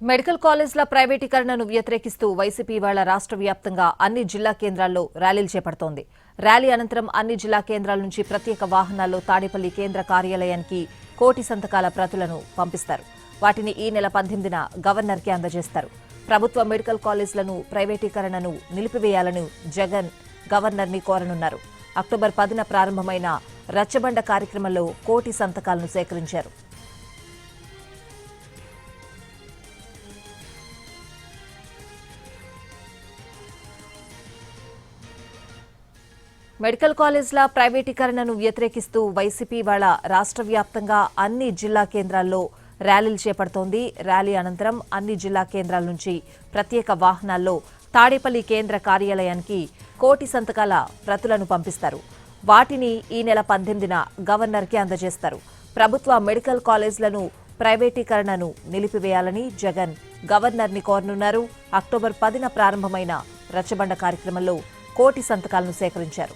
Medical కాలేజ్ల ప్రైవేటీకరణను వ్యతిరేకిస్తూ YCP ఇవాళ రాష్ట్ర వ్యాప్తంగా అన్ని జిల్లా కేంద్రాల్లో ర్యాలీలు చేపడుతోంది. ర్యాలీ అనంతరం అన్ని జిల్లా కేంద్రాల నుంచి ప్రత్యేక వాహనాల్లో తాడేపల్లి కేంద్ర కార్యాలయానికి కోటి సంతకాల ప్రతులను పంపిస్తారు. వాటిని ఈ నెల 18న గవర్నర్కి అందజేస్తారు. ప్రభుత్వ మెడికల్ కాలేజ్లను ప్రైవేటీకరణను నిలిపివేయాలని జగన్ గవర్నర్ని కోరనున్నారు. అక్టోబర్ 10న ప్రారంభమైన రచ్చబండ కార్యక్రమంలో కోటి సంతకాలను సేకరించారు. మెడికల్ కాలేజ్ల ప్రైవేటీకరణను వ్యతిరేకిస్తూ వైసీపీ ఇవాళ రాష్ట్ర వ్యాప్తంగా అన్ని జిల్లా కేంద్రాల్లో ర్యాలీలు చేపడుతోంది. ర్యాలీ అనంతరం అన్ని జిల్లా కేంద్రాల నుంచి ప్రత్యేక వాహనాల్లో తాడేపల్లి కేంద్ర కార్యాలయానికి కోటి సంతకాల ప్రతులను పంపిస్తారు. వాటిని ఈ నెల 18న గవర్నర్కి అందజేస్తారు. ప్రభుత్వ మెడికల్ కాలేజ్లను ప్రైవేటీకరణను నిలిపివేయాలని జగన్ గవర్నర్ని కోరనున్నారు. అక్టోబర్ 10న ప్రారంభమైన రచ్చబండ కార్యక్రమంలో కోటి సంతకాలను సేకరించారు.